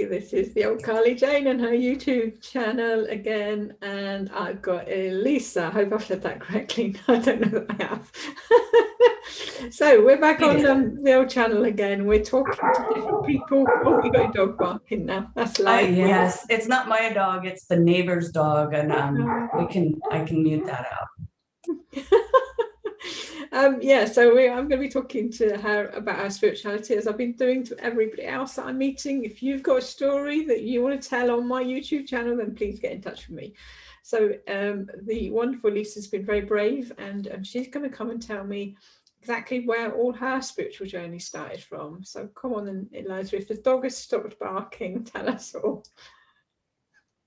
This is the old Carly Jane and her YouTube channel again, and I've got Elissa. I hope I've said that correctly. I don't know that I have. So we're back on the old channel again. We're talking to different people. Oh, you got your dog barking now. That's live. Yes, it's not my dog; it's the neighbor's dog, and I can mute that out. So I'm going to be talking to her about our spirituality, as I've been doing to everybody else that I'm meeting. If you've got a story that you want to tell on my YouTube channel, then please get in touch with me. So the wonderful Lisa's been very brave, and she's going to come and tell me exactly where all her spiritual journey started from. So come on, and Eliza, if the dog has stopped barking, tell us all.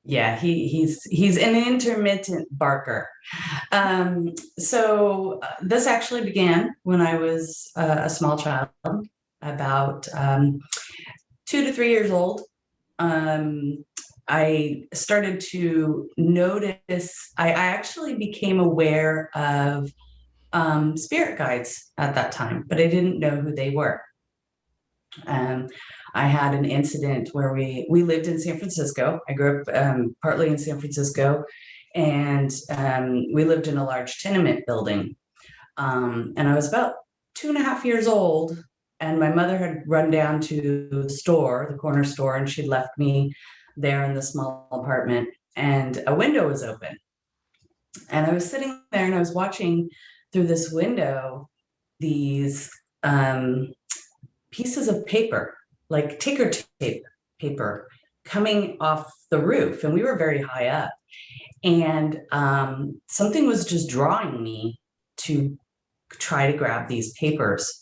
Yeah, he's an intermittent barker. So this actually began when I was a small child, about 2 to 3 years old. I started to notice, I actually became aware of spirit guides at that time, but I didn't know who they were. I had an incident where we lived in San Francisco. I grew up partly in San Francisco, and we lived in a large tenement building. And I was about 2.5 years old, and my mother had run down to the store, the corner store, and she'd left me there in the small apartment, and a window was open. And I was sitting there and I was watching through this window these pieces of paper, like ticker tape paper, coming off the roof, and we were very high up, and something was just drawing me to try to grab these papers.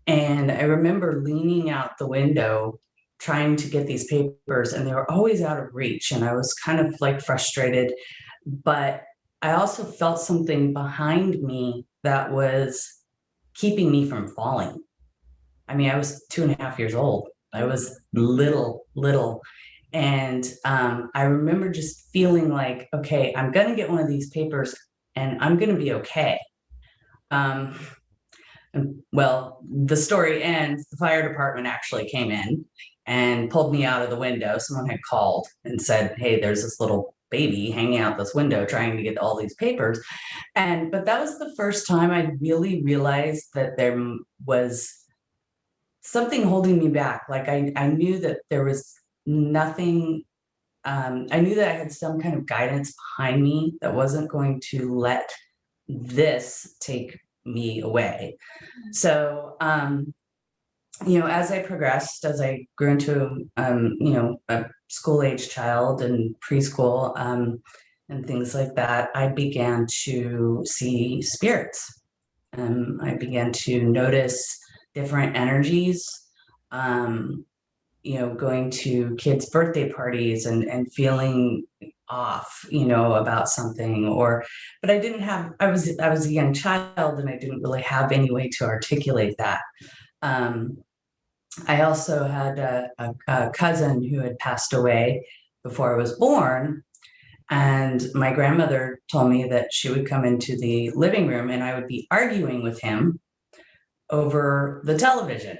And I remember leaning out the window trying to get these papers, and they were always out of reach, and I was kind of like frustrated, but I also felt something behind me that was keeping me from falling. I mean, I was 2.5 years old. I was little. And I remember just feeling like, okay, I'm going to get one of these papers and I'm going to be okay. Well, the story ends, the fire department actually came in and pulled me out of the window. Someone had called and said, hey, there's this little baby hanging out this window trying to get all these papers. But that was the first time I really realized that there was something holding me back. Like I knew that there was nothing. I knew that I had some kind of guidance behind me that wasn't going to let this take me away. So, as I progressed, as I grew into, a school-age child and preschool, and things like that, I began to see spirits. I began to notice different energies, going to kids' birthday parties and feeling off, about something, but I was a young child and I didn't really have any way to articulate that. I also had a cousin who had passed away before I was born. And my grandmother told me that she would come into the living room and I would be arguing with him over the television.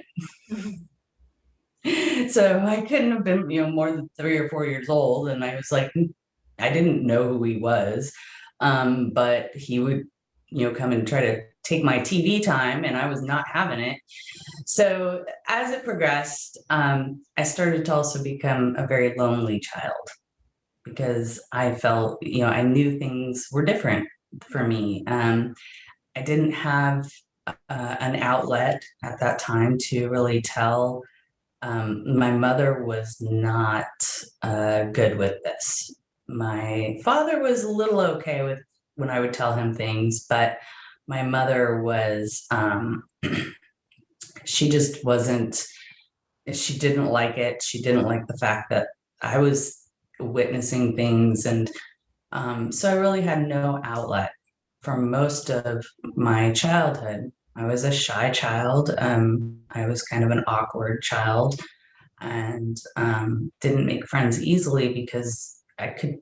So I couldn't have been, more than 3 or 4 years old. And I was like, I didn't know who he was. But he would, come and try to take my TV time, and I was not having it. So as it progressed, I started to also become a very lonely child, because I felt, I knew things were different for me. I didn't have an outlet at that time to really tell. My mother was not good with this. My father was a little okay with when I would tell him things, but my mother was, she just wasn't, she didn't like it. She didn't like the fact that I was witnessing things. And so I really had no outlet for most of my childhood. I was a shy child. I was kind of an awkward child, and didn't make friends easily because I could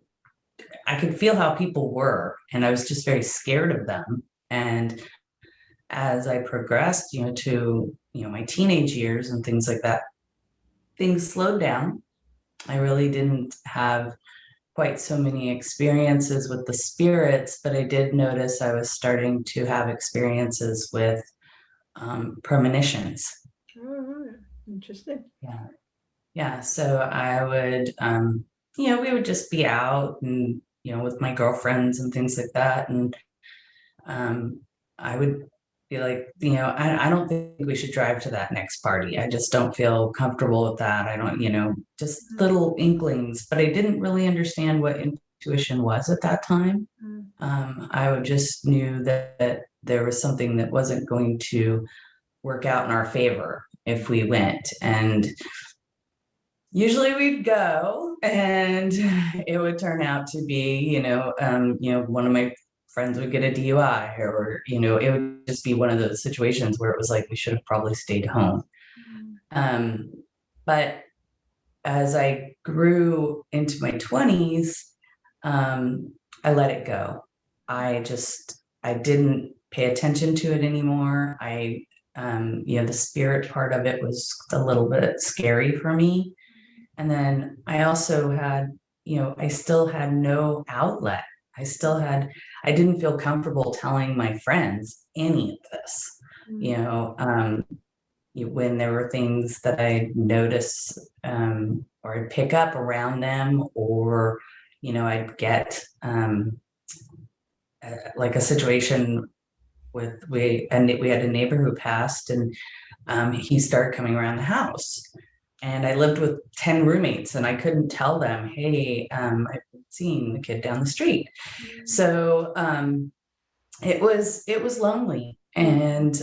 feel how people were, and I was just very scared of them. And as I progressed, to my teenage years and things like that, things slowed down. I really didn't have quite so many experiences with the spirits, but I did notice I was starting to have experiences with premonitions. Oh, right. Interesting. Yeah. Yeah. So I would, we would just be out and, with my girlfriends and things like that. And um, I would be like, I don't think we should drive to that next party. I just don't feel comfortable with that. I don't, just little inklings, but I didn't really understand what intuition was at that time. I would just knew that there was something that wasn't going to work out in our favor if we went. And usually we'd go and it would turn out to be, one of my friends would get a DUI, or, it would just be one of those situations where it was like we should have probably stayed home. But as I grew into my 20s, I let it go. I didn't pay attention to it anymore. The spirit part of it was a little bit scary for me. And then I also had, I still had no outlet. I didn't feel comfortable telling my friends any of this, when there were things that I noticed, or I'd pick up around them, or, I'd get like a situation we had a neighbor who passed, and he started coming around the house. And I lived with 10 roommates, and I couldn't tell them, hey, I've seen the kid down the street. So it was lonely. And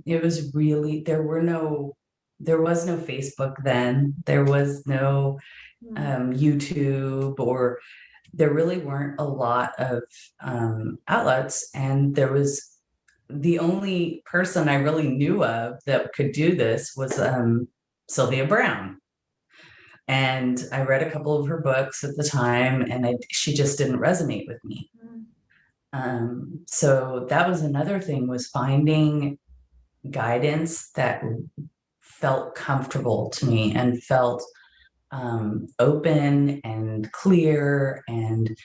it was really, there was no Facebook then. There was no YouTube, or there really weren't a lot of outlets. And there was the only person I really knew of that could do this was Sylvia Brown. And I read a couple of her books at the time, and she just didn't resonate with me. So that was another thing, was finding guidance that felt comfortable to me and felt open and clear, and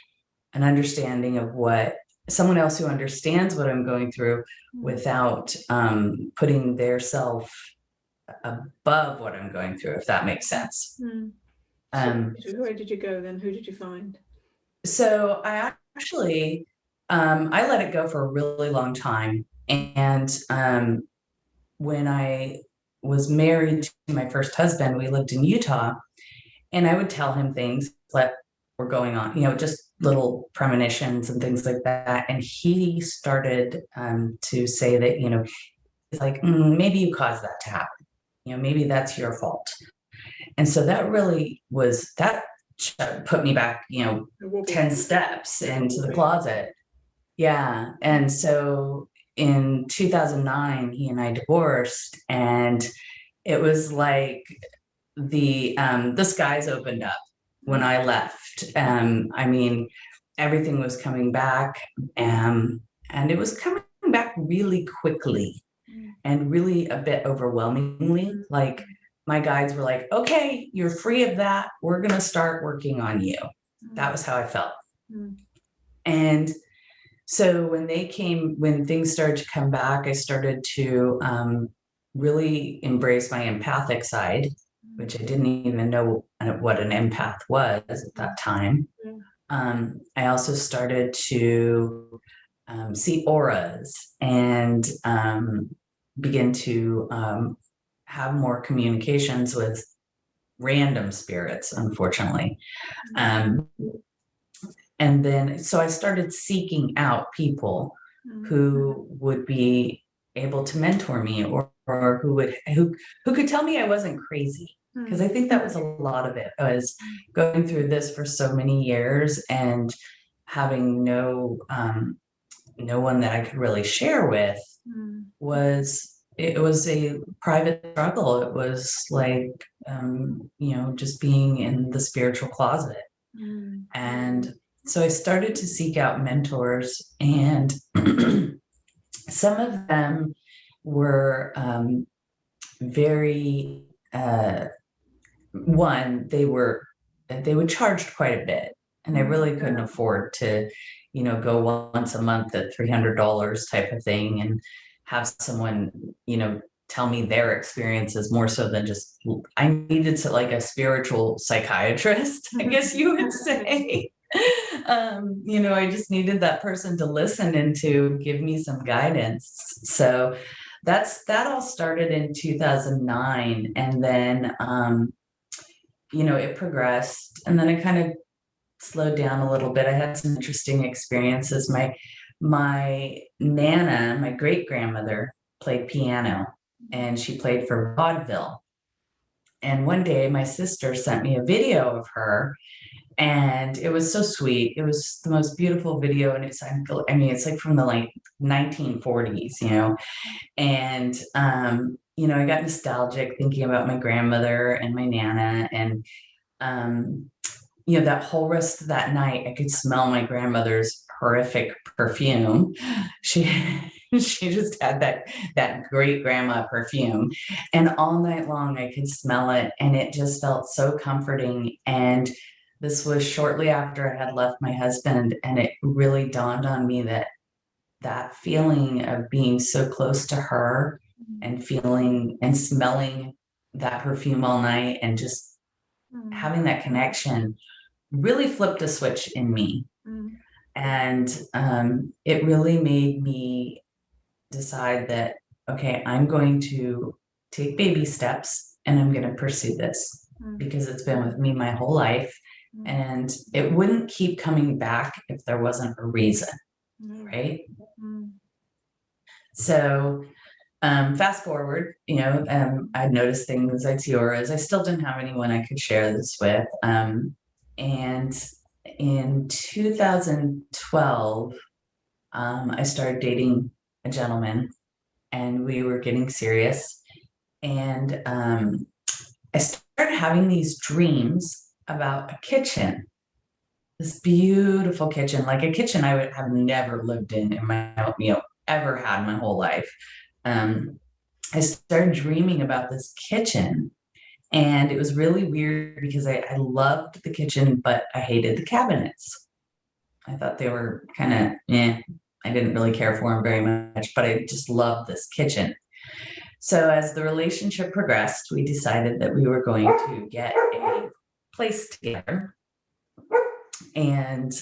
an understanding of what someone else who understands what I'm going through without putting their self above what I'm going through, if that makes sense. Where did you go then? Who did you find? So I actually, I let it go for a really long time. And when I was married to my first husband, we lived in Utah, and I would tell him things that were going on, just little premonitions and things like that. And he started to say that, it's like, maybe you caused that to happen. Maybe that's your fault. And so that really was, that put me back, 10 steps into the closet. Yeah. And so in 2009, he and I divorced, and it was like the skies opened up when I left. I mean, everything was coming back, and it was coming back really quickly and really a bit overwhelmingly. Like, my guides were like, okay, you're free of that. We're going to start working on you. That was how I felt. And so when things started to come back, I started to really embrace my empathic side, which I didn't even know what an empath was at that time. I also started to see auras and begin to have more communications with random spirits, unfortunately. And then, so I started seeking out people who would be able to mentor me, or who could tell me I wasn't crazy. Because I think that was a lot of it. I was going through this for so many years and having no one that I could really share with. It was a private struggle. It was like, just being in the spiritual closet. And so I started to seek out mentors, and some of them were very, they were they would charge quite a bit, and I really couldn't afford to, go once a month at $300 type of thing and have someone, tell me their experiences more so than just, I needed to, like, a spiritual psychiatrist, I guess you would say. I just needed that person to listen and to give me some guidance. So that all started in 2009, and then it progressed, and then I kind of slowed down a little bit. I had some interesting experiences. My nana, my great grandmother, played piano, and she played for vaudeville. And one day my sister sent me a video of her, and it was so sweet. It was the most beautiful video, and it's like from the like 1940s, and I got nostalgic thinking about my grandmother and my nana, and that whole rest of that night I could smell my grandmother's horrific perfume. She she just had that great grandma perfume, and all night long I could smell it, and it just felt so comforting. And this was shortly after I had left my husband, and it really dawned on me that feeling of being so close to her and feeling and smelling that perfume all night and just having that connection really flipped a switch in me. And it really made me decide that, okay, I'm going to take baby steps and I'm going to pursue this because it's been with me my whole life, and it wouldn't keep coming back if there wasn't a reason, right? So fast forward, I'd noticed things, I'd see auras. I still didn't have anyone I could share this with. And in 2012, I started dating a gentleman, and we were getting serious. And I started having these dreams about a kitchen, this beautiful kitchen, like a kitchen I would have never lived in my, ever had my whole life. I started dreaming about this kitchen, and it was really weird because I loved the kitchen, but I hated the cabinets. I thought they were kind of, I didn't really care for them very much, but I just loved this kitchen. So as the relationship progressed, we decided that we were going to get a place together. And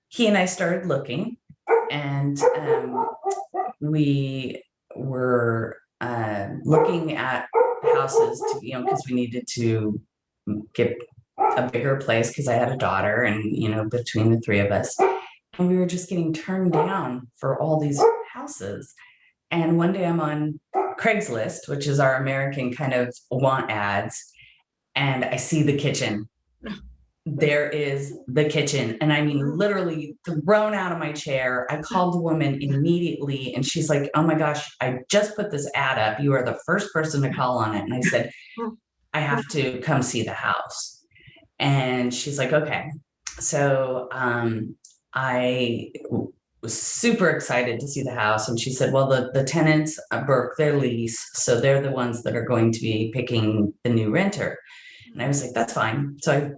he and I started looking, and we were looking at houses to, because we needed to get a bigger place because I had a daughter, and between the three of us, and we were just getting turned down for all these houses. And one day I'm on Craigslist, which is our American kind of want ads, and I see the kitchen. There is the kitchen, and I mean literally thrown out of my chair. I called the woman immediately, and she's like, "Oh my gosh, I just put this ad up. You are the first person to call on it." And I said, "I have to come see the house." And she's like, "Okay." So I was super excited to see the house, and she said, "Well, the tenants broke their lease, so they're the ones that are going to be picking the new renter." And I was like, "That's fine." So I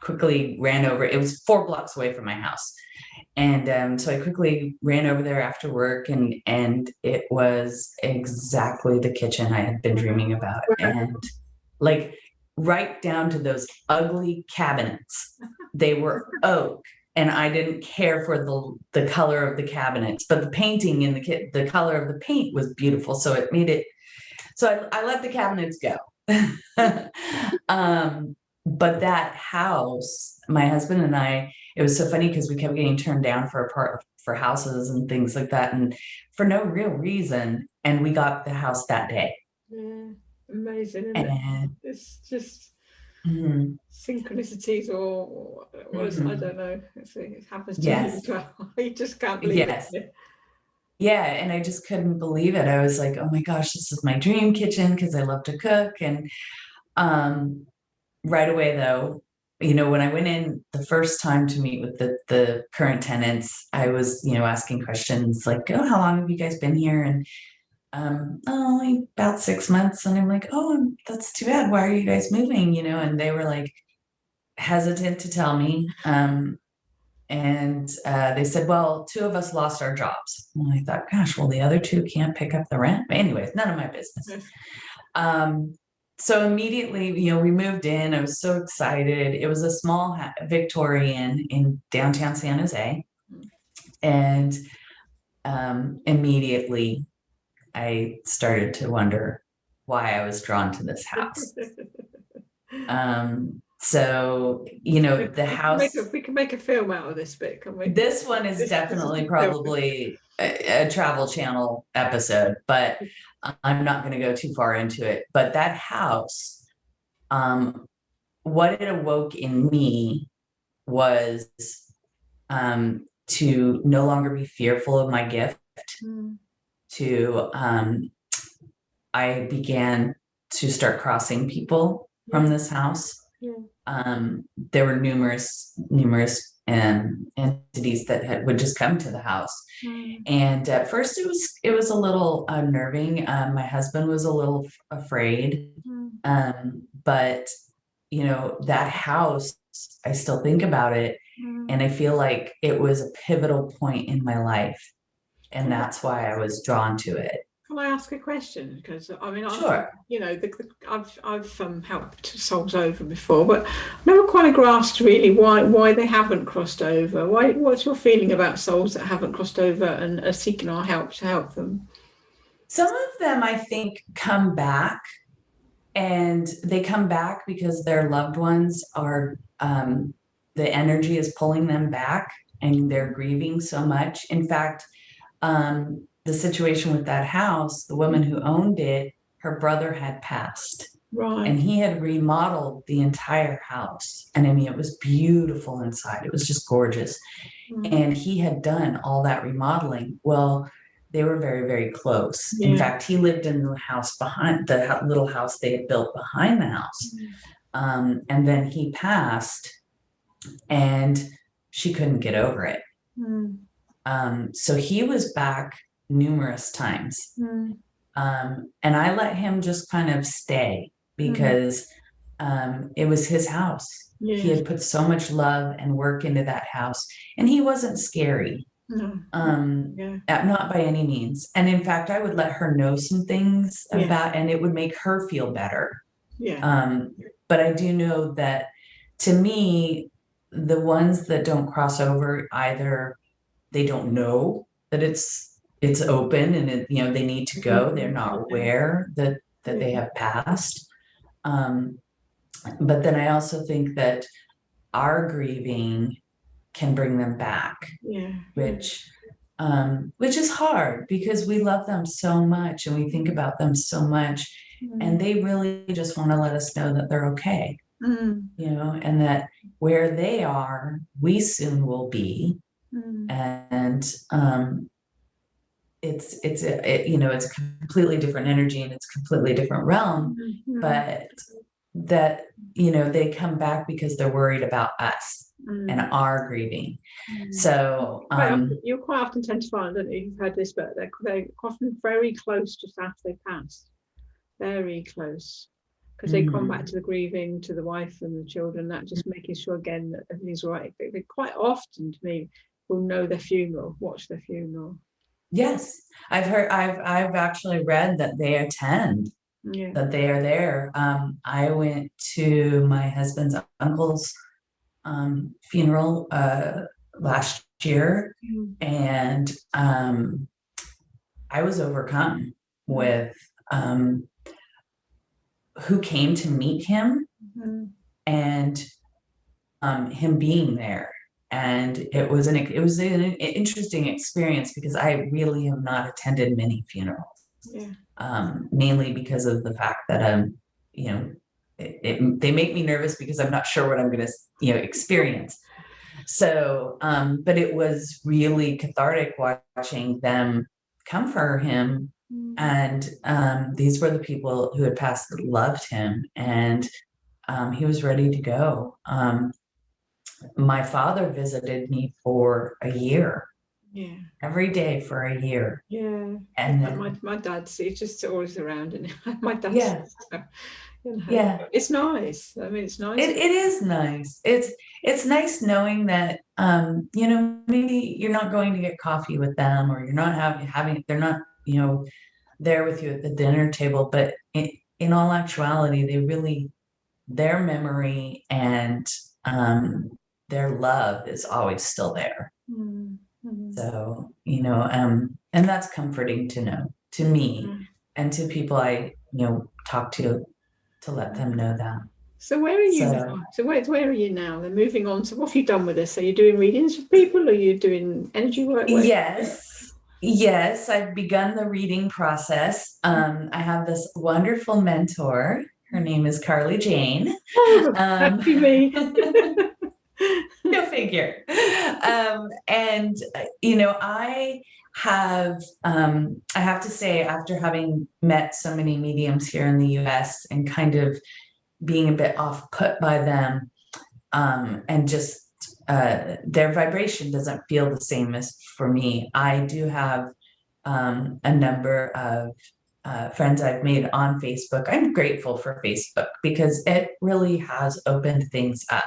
quickly ran over. It was 4 blocks away from my house. And so I quickly ran over there after work, and it was exactly the kitchen I had been dreaming about. And like right down to those ugly cabinets, they were oak, and I didn't care for the color of the cabinets, but the painting in the color of the paint was beautiful. So it made it, so I let the cabinets go. But that house, my husband and I, it was so funny because we kept getting turned down for houses and things like that, and for no real reason. And we got the house that day. Yeah, amazing, isn't And it? It's just synchronicities, or what is, I don't know. It happens to me as well. You just can't believe it. Yeah, and I just couldn't believe it. I was like, "Oh my gosh, this is my dream kitchen," because I love to cook. And right away, though, when I went in the first time to meet with the current tenants, I was, asking questions like, "Oh, how long have you guys been here?" And only about 6 months. And I'm like, oh, that's too bad. Why are you guys moving? And they were like hesitant to tell me. And they said, well, two of us lost our jobs. And I thought, gosh, well, the other two can't pick up the rent. But anyways, none of my business. Yes. So immediately, we moved in. I was so excited. It was a small Victorian in downtown San Jose. And immediately I started to wonder why I was drawn to this house. So, the house. We can make a film out of this bit, can we? This one is definitely probably a Travel Channel episode, but I'm not going to go too far into it. But that house, what it awoke in me was to no longer be fearful of my gift. I began to start crossing people from this house. There were numerous entities that would just come to the house. And at first it was a little unnerving. My husband was a little afraid. But that house, I still think about it, and I feel like it was a pivotal point in my life, and that's why I was drawn to it. Can I ask a question? Because Sure. I've helped souls over before, but never quite grasped really why they haven't crossed over. What's your feeling about souls that haven't crossed over and are seeking our help to help them? Some of them, I think, come back, and they come back because their loved ones are, the energy is pulling them back, and they're grieving so much. In fact, the situation with that house, the woman who owned it, her brother had passed. Right. And he had remodeled the entire house. And it was beautiful inside. It was just gorgeous. And he had done all that remodeling. Well, they were very, very close. In fact, he lived in the house behind the little house they had built behind the house. And then he passed, and she couldn't get over it. So he was back numerous times. And I let him just kind of stay because it was his house. He had put so much love and work into that house, and he wasn't scary. Not by any means. And in fact, I would let her know some things about, and it would make her feel better. But I do know that, to me, the ones that don't cross over, either they don't know that it's open and they need to go. They're not aware that they have passed. But then I also think that our grieving can bring them back, which is hard because we love them so much and we think about them so much, and they really just want to let us know that they're okay, and that where they are, we soon will be. And it's a completely different energy, and it's a completely different realm, but that they come back because they're worried about us and our grieving. So you quite often tend to find, I don't know if you've heard this, but they're often very close just after they pass, very close, because they come back to the grieving, to the wife and the children, that just making sure again that everything's right. They quite often, to me, will know their funeral, watch their funeral. Yes, I've actually read that they attend, that they are there. I went to my husband's uncle's funeral last year, and I was overcome with who came to meet him, and him being there. And it was an interesting experience because I really have not attended many funerals, mainly because of the fact that they make me nervous because I'm not sure what I'm going to experience. So, but it was really cathartic watching them comfort him, and these were the people who had passed that loved him, and he was ready to go. My father visited me for a year Yeah. every day for a year. Yeah. And Like then, my dad's, he's just always around, and my dad's, yeah, so, you know, yeah, it's nice. I mean, it's nice. it is nice. It's nice knowing that, maybe you're not going to get coffee with them, or you're not they're not, there with you at the dinner table, but in all actuality, their memory and their love is always still there. Mm, mm, So, and that's comforting to know, to me, mm. and to people I, talk to let them know that. So where are you So, now? So where are you now? Then moving on. So what have you done with this? Are you doing readings for people? Are you doing energy work? yes, I've begun the reading process. I have this wonderful mentor. Her name is Carly Jane. Oh, Um, lucky me. Go figure. And I have to say, after having met so many mediums here in the US and kind of being a bit off put by them, and just their vibration doesn't feel the same as for me. I do have a number of friends I've made on Facebook. I'm grateful for Facebook because it really has opened things up.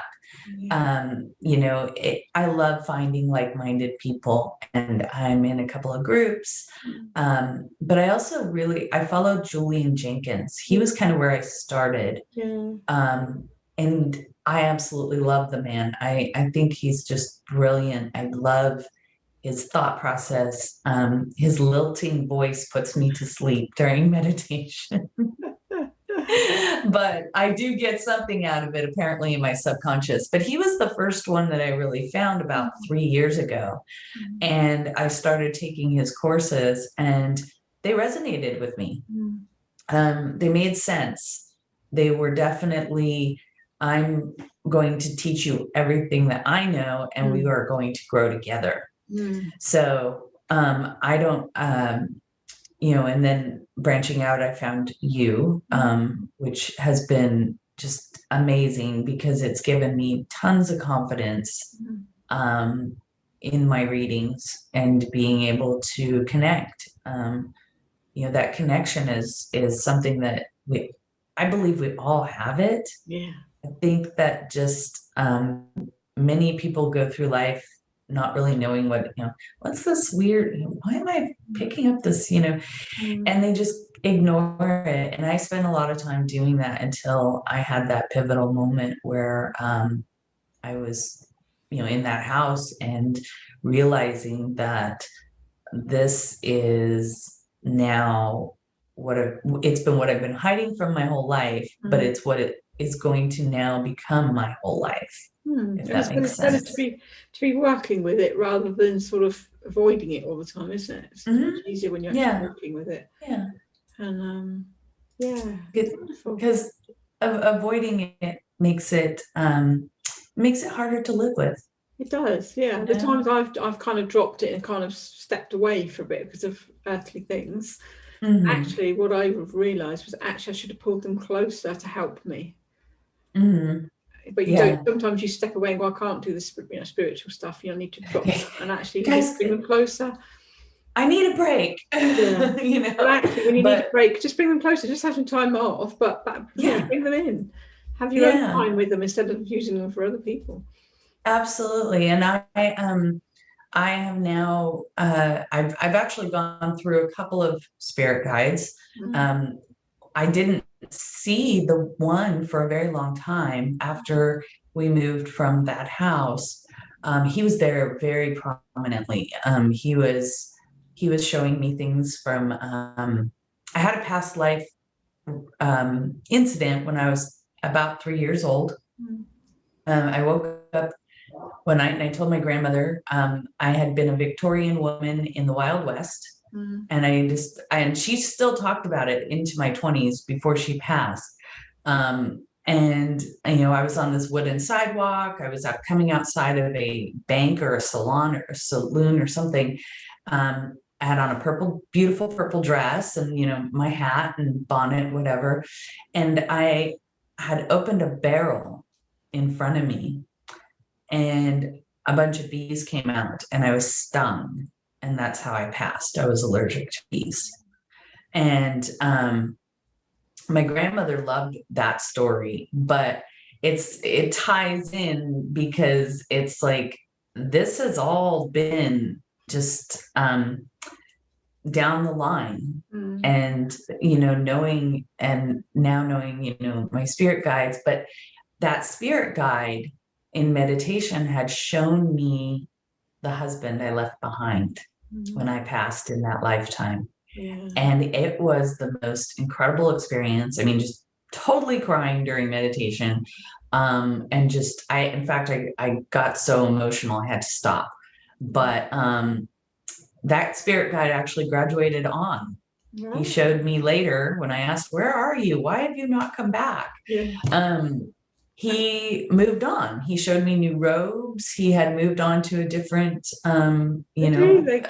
I love finding like-minded people, and I'm in a couple of groups. But I followed Julian Jenkins. He was kind of where I started. Yeah. And I absolutely love the man. I think he's just brilliant. I love his thought process. His lilting voice puts me to sleep during meditation. But I do get something out of it, apparently, in my subconscious. But he was the first one that I really found about 3 years ago. And I started taking his courses, and they resonated with me. They made sense. They were definitely, I'm going to teach you everything that I know, and we are going to grow together. So I don't, and then branching out, I found you, which has been just amazing because it's given me tons of confidence in my readings and being able to connect. That connection is something that I believe we all have it. Yeah. I think that just many people go through life not really knowing what's this weird, why am I picking up this, and they just ignore it. And I spent a lot of time doing that until I had that pivotal moment where I was, in that house and realizing that this is now it's been what I've been hiding from my whole life, but it's what it is going to now become my whole life. If that makes It's better sense. to be working with it rather than sort of avoiding it all the time, isn't it? It's much easier when you're actually working with it. Yeah. And yeah, because avoiding it makes it harder to live with. It does, yeah. The times I've kind of dropped it and kind of stepped away for a bit because of earthly things. Actually, what I realised was I should have pulled them closer to help me. But you don't. Sometimes you step away and go, I can't do the spiritual stuff. You need to drop and actually just bring them closer. I need a break. Yeah. But actually, when you need a break, just bring them closer. Just have some time off, but bring them in. Have your own time with them instead of using them for other people. Absolutely. And I have now, I've actually gone through a couple of spirit guides. I didn't see the one for a very long time after we moved from that house. He was there very prominently. He was showing me things from, I had a past life incident when I was about 3 years old. I woke up one night and I told my grandmother I had been a Victorian woman in the Wild West. And she still talked about it into my 20s before she passed. And I was on this wooden sidewalk. I was coming outside of a bank or a salon or a saloon or something. I had on a beautiful purple dress and, my hat and bonnet, whatever. And I had opened a barrel in front of me and a bunch of bees came out and I was stung. and that's how I passed. I was allergic to bees. And my grandmother loved that story, but it ties in because it's like this has all been just down the line. And knowing, and now knowing my spirit guides, but that spirit guide in meditation had shown me the husband I left behind when I passed in that lifetime. Yeah. And it was the most incredible experience. I mean, just totally crying during meditation. And just, in fact, I got so emotional, I had to stop. But that spirit guide actually graduated on. He showed me later when I asked, "Where are you? Why have you not come back?" Yeah. He moved on. He showed me new robes. He had moved on to a different, a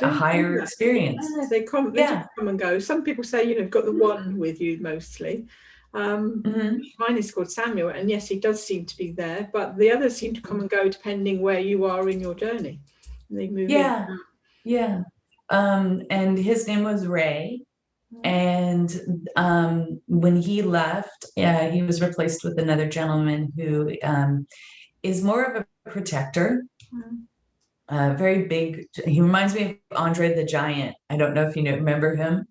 higher experience. Yeah, they just come and go. Some people say, you've got the one with you mostly. Mine is called Samuel, and yes, he does seem to be there, but the others seem to come and go depending where you are in your journey. They move in. Yeah. And his name was Ray. And when he left, he was replaced with another gentleman who is more of a protector. Very big. He reminds me of Andre the Giant. I don't know if you remember him.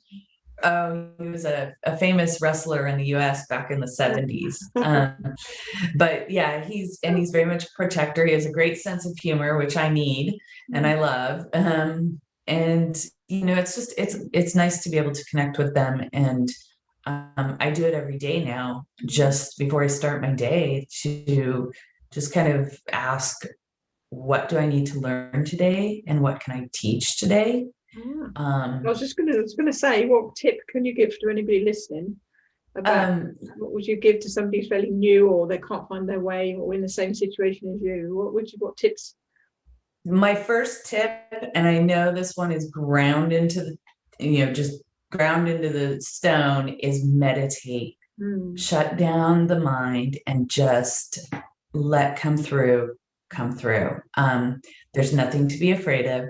Oh, he was a famous wrestler in the US back in the 70s. But yeah, he's very much a protector. He has a great sense of humor, which I need and I love. And it's nice to be able to connect with them. And I do it every day now, just before I start my day, to just kind of ask, what do I need to learn today, and what can I teach today? I was just going to say, what tip can you give to anybody listening about what would you give to somebody who's fairly new, or they can't find their way, or in the same situation as you? What tips? My first tip, and I know this one is ground into the stone, is meditate. Shut down the mind and just let come through. There's nothing to be afraid of.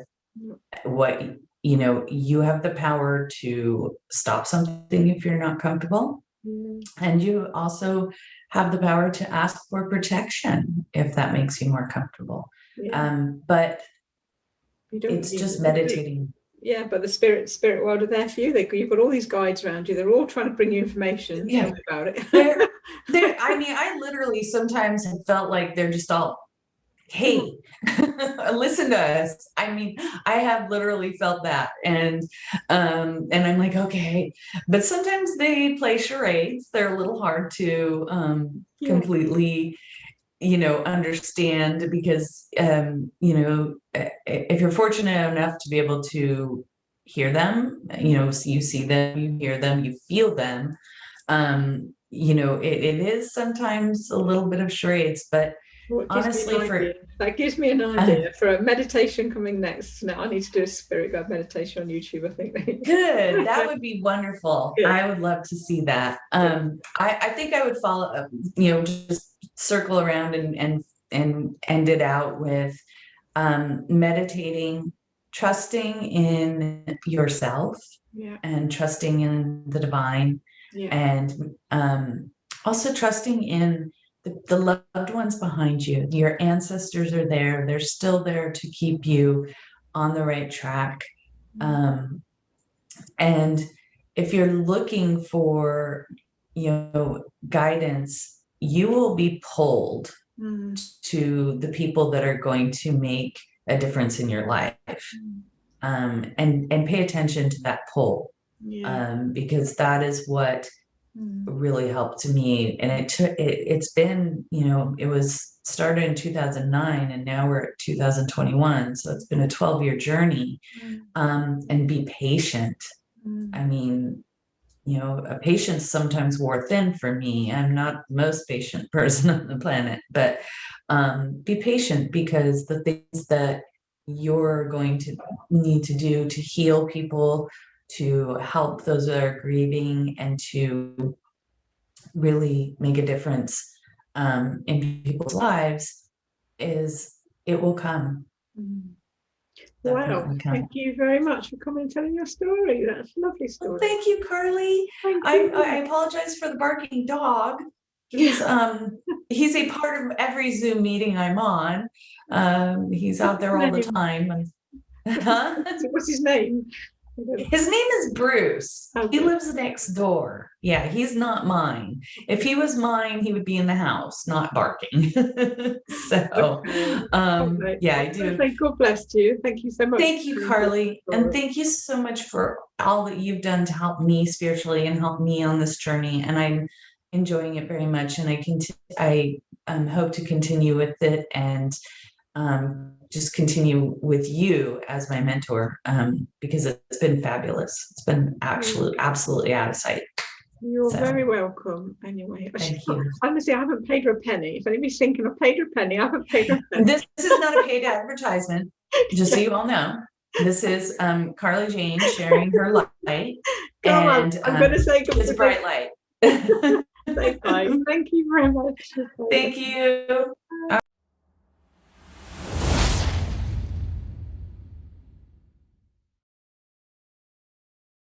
You have the power to stop something if you're not comfortable. And you also have the power to ask for protection if that makes you more comfortable. But it's just meditating. Yeah, but the spirit world are there for you. You've got all these guides around you. They're all trying to bring you information. Tell me about it. I literally sometimes have felt like they're just all, hey, listen to us. I mean, I have literally felt that. And I'm like, okay. But sometimes they play charades. They're a little hard to completely understand, because if you're fortunate enough to be able to hear them, so you see them, you hear them, you feel them, it is sometimes a little bit of charades, but honestly, that gives me an idea for a meditation coming next. Now I need to do a spirit guide meditation on YouTube, I think. Good. That would be wonderful. Good. I would love to see that. I think I would follow, just circle around and end it out with meditating, trusting in yourself, and trusting in the divine, and also trusting in the loved ones behind you. Your ancestors are there. They're still there to keep you on the right track. And if you're looking for, guidance, you will be pulled to the people that are going to make a difference in your life. And pay attention to that pull, because that is what really helped me. And it's been, it was started in 2009 and now we're at 2021. So it's been a 12-year journey. And be patient. I mean, a patience sometimes wore thin for me. I'm not the most patient person on the planet, but be patient, because the things that you're going to need to do to heal people, to help those that are grieving, and to really make a difference in people's lives, it will come. Wow, definitely come. thank you very much for coming and telling your story. That's a lovely story. Well, thank you, Carly. Thank I you. apologize for the barking dog. He's a part of every Zoom meeting I'm on. He's out there all the time. Huh? What's his name? His name is Bruce. Okay. He lives next door. Yeah, he's not mine. If he was mine, he would be in the house, not barking. So, Okay. yeah, I do. God bless you. Thank you so much. Thank you, Carly. And thank you so much for all that you've done to help me spiritually and help me on this journey. And I'm enjoying it very much. And I hope to continue with it and just continue with you as my mentor, because it's been fabulous. It's been absolutely out of sight. You're very welcome. Anyway, Thank you. Honestly, I haven't paid her a penny. If anybody's thinking I've paid her a penny, I haven't paid her a penny. This is not a paid advertisement, just so you all know. This is Carly Jane sharing her light. And I'm going to say it's a bright light. Say bye. Thank you very much. Thank you.